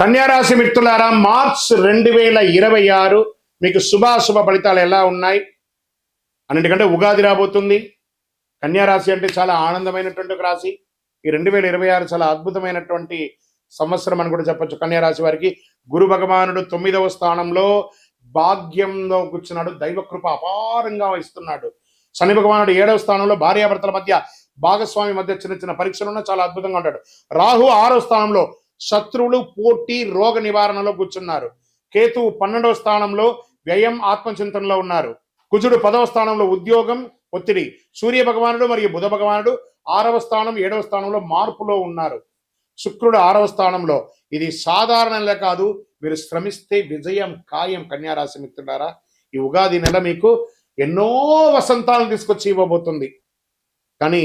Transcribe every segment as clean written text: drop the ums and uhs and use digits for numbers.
కన్యారాశి మిత్రులారా, మార్చ్ 2026 మీకు శుభాశుభ ఫలితాలు ఎలా ఉన్నాయి? అన్నిటికంటే ఉగాది రాబోతుంది. కన్యారాశి అంటే చాలా ఆనందమైనటువంటి ఒక రాశి. ఈ 2026 చాలా అద్భుతమైనటువంటి సంవత్సరం అని కూడా చెప్పొచ్చు. కన్యారాశి వారికి గురు భగవానుడు 9వ స్థానంలో భాగ్యంలో కూర్చున్నాడు. దైవకృప అపారంగా ఇస్తున్నాడు. శని భగవానుడు 7వ స్థానంలో భార్యాభర్తల మధ్య, భాగస్వామి మధ్య చిన్న చిన్న పరీక్షలు చాలా అద్భుతంగా ఉంటాడు. రాహు 6వ స్థానంలో శత్రువులు, పోటీ, రోగ నివారణలో కూర్చున్నారు. కేతువు 12వ స్థానంలో వ్యయం, ఆత్మచింతనలో ఉన్నారు. కుజుడు 10వ స్థానంలో ఉద్యోగం, ఒత్తిడి. సూర్య భగవానుడు మరియు బుధ భగవానుడు 6వ స్థానం, 7వ స్థానంలో మార్పులో ఉన్నారు. శుక్రుడు 6వ స్థానంలో. ఇది సాధారణంగా కాదు, మీరు శ్రమిస్తే విజయం ఖాయం. కన్యారాశి మిత్రులారా, ఈ ఉగాది నెల మీకు ఎన్నో వసంతాలను తీసుకొచ్చి ఇవ్వబోతుంది. కానీ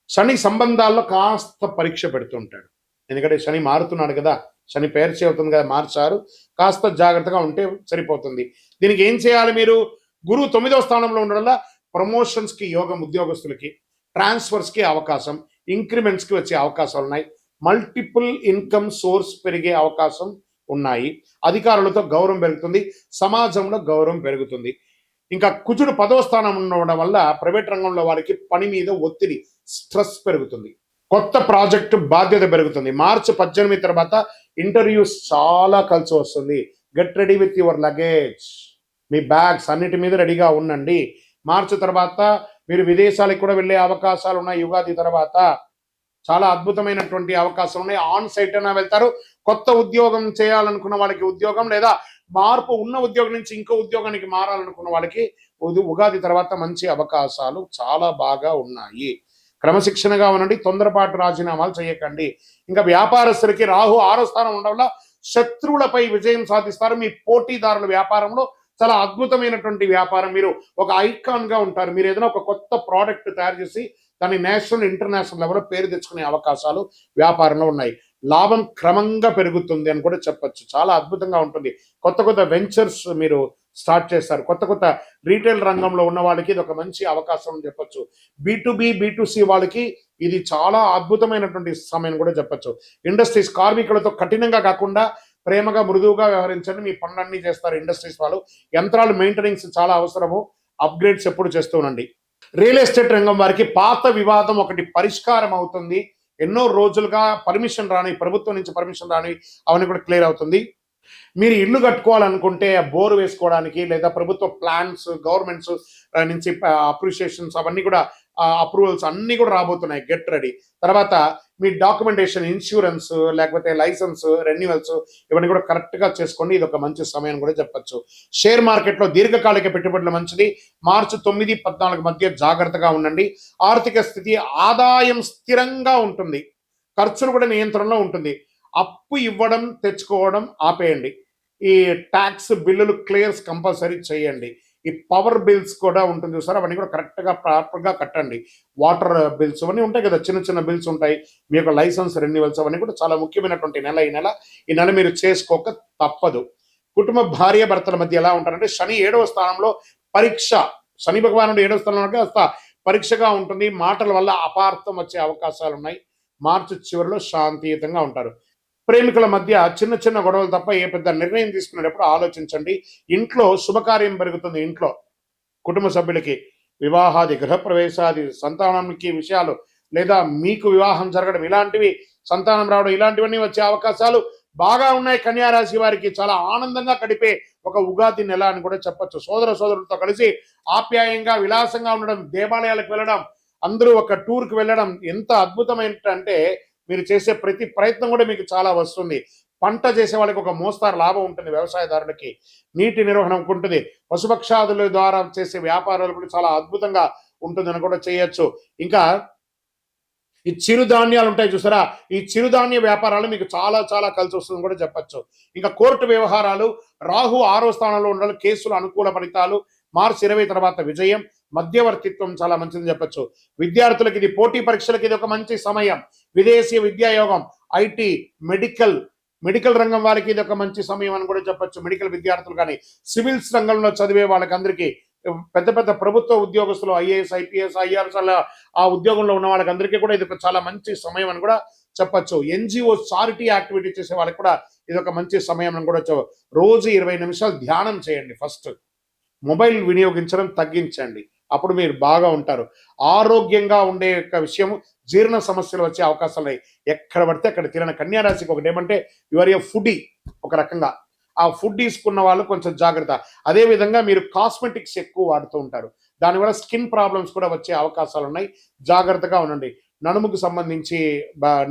శని సంబంధాల్లో కాస్త పరీక్ష పెడుతుంటాడు. ఎందుకంటే శని మారుతున్నాడు కదా, శని పేర్చి అవుతుంది కదా, మార్చారు. కాస్త జాగ్రత్తగా ఉంటే సరిపోతుంది. దీనికి ఏం చేయాలి? మీరు గురువు 9వ స్థానంలో ఉండడం వల్ల ప్రమోషన్స్కి యోగం, ఉద్యోగస్తులకి ట్రాన్స్ఫర్స్కి అవకాశం, ఇంక్రిమెంట్స్కి వచ్చే అవకాశాలు ఉన్నాయి. మల్టిపుల్ ఇన్కమ్ సోర్స్ పెరిగే అవకాశం ఉన్నాయి. అధికారులతో గౌరవం పెరుగుతుంది, సమాజంలో గౌరవం పెరుగుతుంది. ఇంకా కుజుడు 10వ స్థానం ఉండడం వల్ల ప్రైవేట్ రంగంలో వారికి పని మీద ఒత్తిడి, స్ట్రెస్ పెరుగుతుంది. కొత్త ప్రాజెక్టు బాధ్యత పెరుగుతుంది. మార్చి 18 తర్వాత ఇంటర్వ్యూస్ చాలా కలిసి వస్తుంది. Get ready with your luggage. Me bags అన్నిటి మీద రెడీగా ఉండండి. మార్చి తర్వాత మీరు విదేశాలకు కూడా వెళ్ళే అవకాశాలు ఉన్నాయి. యుగాది తర్వాత చాలా అద్భుతమైనటువంటి అవకాశాలు ఉన్నాయి. ఆన్ సైట్ అయినా వెళ్తారు. కొత్త ఉద్యోగం చేయాలనుకున్న వాళ్ళకి ఉద్యోగం, లేదా మార్పు ఉన్న ఉద్యోగం నుంచి ఇంకో ఉద్యోగానికి మారాలనుకున్న వాళ్ళకి ఉగాది తర్వాత మంచి అవకాశాలు చాలా బాగా ఉన్నాయి. క్రమశిక్షణగా ఉండండి, తొందరపాటు రాజీనామాలు చేయకండి. ఇంకా వ్యాపారస్తులకి రాహు 6వ స్థానం ఉండడం వల్ల శత్రువులపై విజయం సాధిస్తారు. మీ పోటీదారుల వ్యాపారంలో చాలా అద్భుతమైనటువంటి వ్యాపారం, మీరు ఒక ఐకాన్ గా ఉంటారు. మీరు ఏదైనా ఒక కొత్త ప్రోడక్ట్ తయారు చేసి దాన్ని నేషనల్, ఇంటర్నేషనల్ లెవెల్లో పేరు తెచ్చుకునే అవకాశాలు వ్యాపారంలో ఉన్నాయి. లాభం క్రమంగా పెరుగుతుంది అని కూడా చెప్పచ్చు. చాలా అద్భుతంగా ఉంటుంది. కొత్త కొత్త వెంచర్స్ మీరు స్టార్ట్ చేస్తారు. కొత్త కొత్త రీటైల్ రంగంలో ఉన్న వాళ్ళకి ఇది ఒక మంచి అవకాశం అని చెప్పొచ్చు. B2B, B2C వాళ్ళకి ఇది చాలా అద్భుతమైనటువంటి సమయం కూడా చెప్పొచ్చు. ఇండస్ట్రీస్ కార్మికులతో కఠినంగా కాకుండా ప్రేమగా, మృదువుగా వ్యవహరించండి. మీ పనులన్నీ చేస్తారు ఇండస్ట్రీస్ వాళ్ళు. యంత్రాలు మెయింటెనెన్స్ చాలా అవసరము. అప్గ్రేడ్స్ ఎప్పుడు చేస్తూ ఉండండి. రియల్ ఎస్టేట్ రంగం వారికి పాత వివాదం ఒకటి పరిష్కారం అవుతుంది. ఎన్నో రోజులుగా పర్మిషన్ రాని, ప్రభుత్వం నుంచి పర్మిషన్ రాని, అవన్నీ కూడా క్లియర్ అవుతుంది. మీరు ఇల్లు కట్టుకోవాలనుకుంటే బోర్ వేసుకోవడానికి, లేదా ప్రభుత్వ ప్లాన్స్, గవర్నమెంట్స్ నుంచి అప్రిషియేషన్స్, అవన్నీ కూడా అప్రూవల్స్ అన్నీ కూడా రాబోతున్నాయి. Get ready. తర్వాత మీ డాక్యుమెంటేషన్, ఇన్సూరెన్స్, లేకపోతే లైసెన్స్ రెన్యువల్స్, ఇవన్నీ కూడా కరెక్ట్గా చేసుకోండి. ఇది ఒక మంచి సమయం కూడా చెప్పచ్చు. షేర్ మార్కెట్లో దీర్ఘకాలిక పెట్టుబడులు మంచిది. మార్చి 9, 14 మధ్య జాగ్రత్తగా ఉండండి. ఆర్థిక స్థితి, ఆదాయం స్థిరంగా ఉంటుంది, ఖర్చులు కూడా నియంత్రణలో ఉంటుంది. అప్పు ఇవ్వడం, తెచ్చుకోవడం ఆపేయండి. ఈ ట్యాక్స్ బిల్లులు క్లియర్స్ కంపల్సరీ చేయండి. ఈ పవర్ బిల్స్ కూడా ఉంటుంది చూసారా, అవన్నీ కూడా కరెక్ట్గా ప్రాపర్గా కట్టండి. వాటర్ బిల్స్ అవన్నీ ఉంటాయి కదా, చిన్న చిన్న బిల్స్ ఉంటాయి. మీ యొక్క లైసెన్స్ రెన్యువల్స్ అవన్నీ కూడా చాలా ముఖ్యమైనటువంటి నెల ఈ నెల మీరు చేసుకోక తప్పదు. కుటుంబ, భార్య భర్తల మధ్య ఎలా ఉంటారంటే, శని 7వ స్థానంలో పరీక్ష. శని భగవానుడు 7వ స్థానంలో పరీక్షగా ఉంటుంది. మాటల వల్ల అపార్థం వచ్చే అవకాశాలు ఉన్నాయి. మార్చి చివరిలో శాంతియుతంగా ఉంటారు. ప్రేమికుల మధ్య చిన్న చిన్న గొడవలు తప్ప ఏ పెద్ద నిర్ణయం తీసుకునేటప్పుడు ఆలోచించండి. ఇంట్లో శుభకార్యం పెరుగుతుంది. ఇంట్లో కుటుంబ సభ్యులకి వివాహాది, గృహప్రవేశాది, సంతానానికి విషయాలు, లేదా మీకు వివాహం జరగడం, ఇలాంటివి, సంతానం రావడం, ఇలాంటివన్నీ వచ్చే అవకాశాలు బాగా ఉన్నాయి. కన్యారాశి వారికి చాలా ఆనందంగా గడిపే ఒక ఉగాది నెల అని కూడా చెప్పచ్చు. సోదరులతో కలిసి ఆప్యాయంగా, విలాసంగా ఉండడం, దేవాలయాలకు వెళ్ళడం, అందరూ ఒక టూర్కి వెళ్ళడం ఎంత అద్భుతమైనట్టు. మీరు చేసే ప్రతి ప్రయత్నం కూడా మీకు చాలా వస్తుంది. పంట చేసే వాళ్ళకి ఒక మోస్తారు లాభం ఉంటుంది. వ్యవసాయదారులకి నీటి నిర్వహణ ఉంటుంది. పశుపక్షాదుల ద్వారా చేసే వ్యాపారాలు కూడా చాలా అద్భుతంగా ఉంటుందని కూడా చేయొచ్చు. ఇంకా ఈ చిరుధాన్యాలు ఉంటాయి చూసారా, ఈ చిరుధాన్య వ్యాపారాలు మీకు చాలా చాలా కలిసి వస్తుందని కూడా చెప్పచ్చు. ఇంకా కోర్టు వ్యవహారాలు, రాహు 6వ స్థానంలో ఉండాలి. కేసులు అనుకూల ఫలితాలు. మార్చి 20 తర్వాత విజయం, మధ్యవర్తిత్వం చాలా మంచిదని చెప్పచ్చు. విద్యార్థులకి ఇది, పోటీ పరీక్షలకి ఇది ఒక మంచి సమయం. విదేశీ విద్యాయోగం, ఐటీ, మెడికల్ రంగం వారికి ఇది ఒక మంచి సమయం అని కూడా చెప్పచ్చు. మెడికల్ విద్యార్థులు కానీ, సివిల్స్ రంగంలో చదివే వాళ్ళకి అందరికీ, పెద్ద పెద్ద ప్రభుత్వ ఉద్యోగస్తులు, IAS, IPS, IRS ఆ ఉద్యోగంలో ఉన్న వాళ్ళకి అందరికీ కూడా ఇది చాలా మంచి సమయం అని కూడా చెప్పచ్చు. ఎన్జిఓ చారిటీ యాక్టివిటీ చేసే వాళ్ళకి కూడా ఇది ఒక మంచి సమయం అని కూడా రోజు 20 నిమిషాలు ధ్యానం చేయండి. ఫస్ట్ మొబైల్ వినియోగించడం తగ్గించండి, అప్పుడు మీరు బాగా ఉంటారు. ఆరోగ్యంగా ఉండే యొక్క విషయం, జీర్ణ సమస్యలు వచ్చే అవకాశాలు ఉన్నాయి. ఎక్కడ పడితే అక్కడ తినని కన్యారాశికి ఒకటి ఏమంటే యువర్ ఏ ఫుడీ. ఒక రకంగా ఆ ఫుడ్ తీసుకున్న వాళ్ళు కొంచెం జాగ్రత్త. అదేవిధంగా మీరు కాస్మెటిక్స్ ఎక్కువ వాడుతూ ఉంటారు, దానివల్ల స్కిన్ ప్రాబ్లమ్స్ కూడా వచ్చే అవకాశాలు ఉన్నాయి. జాగ్రత్తగా ఉండండి. నడుముకు సంబంధించి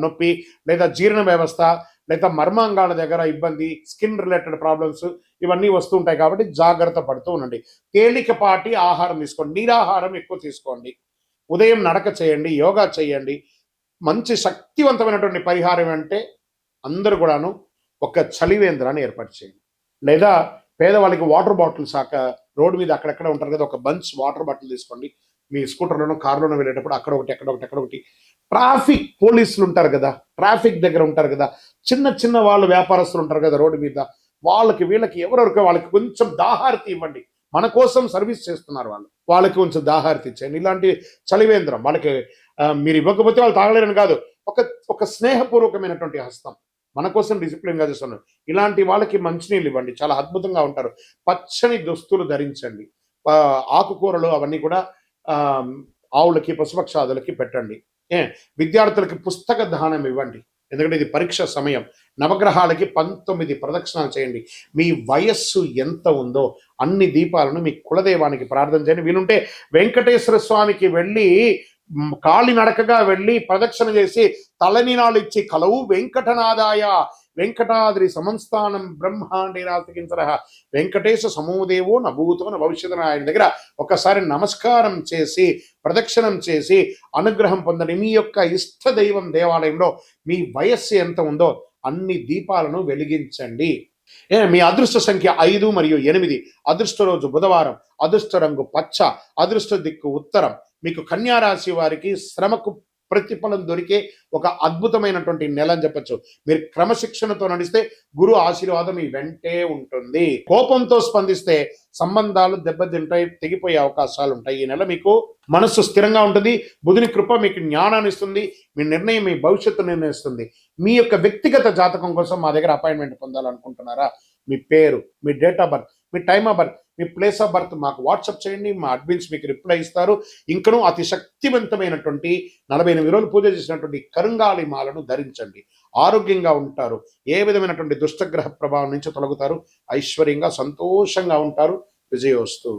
నొప్పి, లేదా జీర్ణ వ్యవస్థ, లేదా మర్మాంగాల దగ్గర ఇబ్బంది, స్కిన్ రిలేటెడ్ ప్రాబ్లమ్స్ ఇవన్నీ వస్తూ ఉంటాయి. కాబట్టి జాగ్రత్త పడుతూ ఉండండి. తేలికపాటి ఆహారం తీసుకోండి, నీరాహారం ఎక్కువ తీసుకోండి. ఉదయం నడక చేయండి, యోగా చేయండి. మంచి శక్తివంతమైనటువంటి పరిహారం అంటే అందరూ కూడాను ఒక చలివేంద్రాన్ని ఏర్పాటు చేయండి, లేదా పేదవాళ్ళకి వాటర్ బాటిల్స్ రోడ్డు మీద అక్కడెక్కడ ఉంటారు కదా, ఒక బంచ్ వాటర్ బాటిల్ తీసుకోండి. మీ స్కూటర్లోనో కార్లోనో వెళ్ళేటప్పుడు అక్కడ ఒకటి, అక్కడ ఒకటి, అక్కడ ఒకటి. ట్రాఫిక్ పోలీసులు ఉంటారు కదా, ట్రాఫిక్ దగ్గర ఉంటారు కదా, చిన్న చిన్న వాళ్ళు వ్యాపారస్తులు ఉంటారు కదా రోడ్డు మీద, వాళ్ళకి వీళ్ళకి ఎవరెవరికో వాళ్ళకి కొంచెం దాహారతి ఇవ్వండి. మన కోసం సర్వీస్ చేస్తున్నారు వాళ్ళు, వాళ్ళకి కొంచెం దాహారతి ఇచ్చేయండి. ఇలాంటి చలివేంద్రం వాళ్ళకి మీరు ఇవ్వకపోతే వాళ్ళు తాగలేరని కాదు, ఒక ఒక స్నేహపూర్వకమైనటువంటి హస్తం, మన కోసం డిసిప్లిన్గా చేస్తున్నారు. ఇలాంటి వాళ్ళకి మంచినీళ్ళు ఇవ్వండి, చాలా అద్భుతంగా ఉంటారు. పచ్చని దుస్తులు ధరించండి. ఆకుకూరలు అవన్నీ కూడా ఆవులకి, పశుపక్షాదులకి పెట్టండి. విద్యార్థులకి పుస్తక దానం ఇవ్వండి, ఎందుకంటే ఇది పరీక్ష సమయం. నవగ్రహాలకి 19 ప్రదక్షిణాలు చేయండి. మీ వయస్సు ఎంత ఉందో అన్ని దీపాలను మీ కులదైవానికి ప్రార్థన చేయండి. వీలుంటే వెంకటేశ్వర స్వామికి వెళ్ళి కాలినడకగా వెళ్ళి ప్రదక్షిణ చేసి తలనీనాలు ఇచ్చి కలవు వెంకటనాదాయ వెంకటాద్రి సమంస్థానం బ్రహ్మాండే నాస్తికించర వెంకటేశ సమూదేవో నభూతో న భవిష్యత్ ఆయన దగ్గర ఒకసారి నమస్కారం చేసి ప్రదక్షిణం చేసి అనుగ్రహం పొందండి. మీ యొక్క ఇష్ట దైవం దేవాలయంలో మీ వయస్సు ఎంత ఉందో అన్ని దీపాలను వెలిగించండి. మీ అదృష్ట సంఖ్య 5 మరియు 8. అదృష్ట రోజు బుధవారం. అదృష్ట రంగు పచ్చ. అదృష్ట దిక్కు ఉత్తరం. మీకు కన్యా రాశి వారికి శ్రమకు ప్రతిఫలం దొరికే ఒక అద్భుతమైనటువంటి నెల అని చెప్పచ్చు. మీరు క్రమశిక్షణతో నడిస్తే గురు ఆశీర్వాదం మీ వెంటే ఉంటుంది. కోపంతో స్పందిస్తే సంబంధాలు దెబ్బతింటాయి, తెగిపోయే అవకాశాలు ఉంటాయి. ఈ నెల మీకు మనస్సు స్థిరంగా ఉంటుంది. బుధుని కృప మీకు జ్ఞానాన్ని ఇస్తుంది. మీ నిర్ణయం మీ భవిష్యత్తు నిర్ణయిస్తుంది. మీ యొక్క వ్యక్తిగత జాతకం కోసం మా దగ్గర అపాయింట్మెంట్ పొందాలనుకుంటున్నారా? మీ పేరు, మీ డేట్ ఆఫ్ బర్త్, మీ టైమ్ ఆఫ్ బర్త్, మీ ప్లేస్ ఆఫ్ బర్త్ మాకు వాట్సాప్ చేయండి. మా అడ్మిన్స్ మీకు రిప్లై ఇస్తారు. ఇంకనూ అతి శక్తివంతమైనటువంటి 48 రోజులు పూజ చేసినటువంటి కరుంగాళి మాలను ధరించండి. ఆరోగ్యంగా ఉంటారు. ఏ విధమైనటువంటి దుష్టగ్రహ ప్రభావం నుంచి తొలగుతారు. ఐశ్వర్యంగా సంతోషంగా ఉంటారు. విజయోస్తు.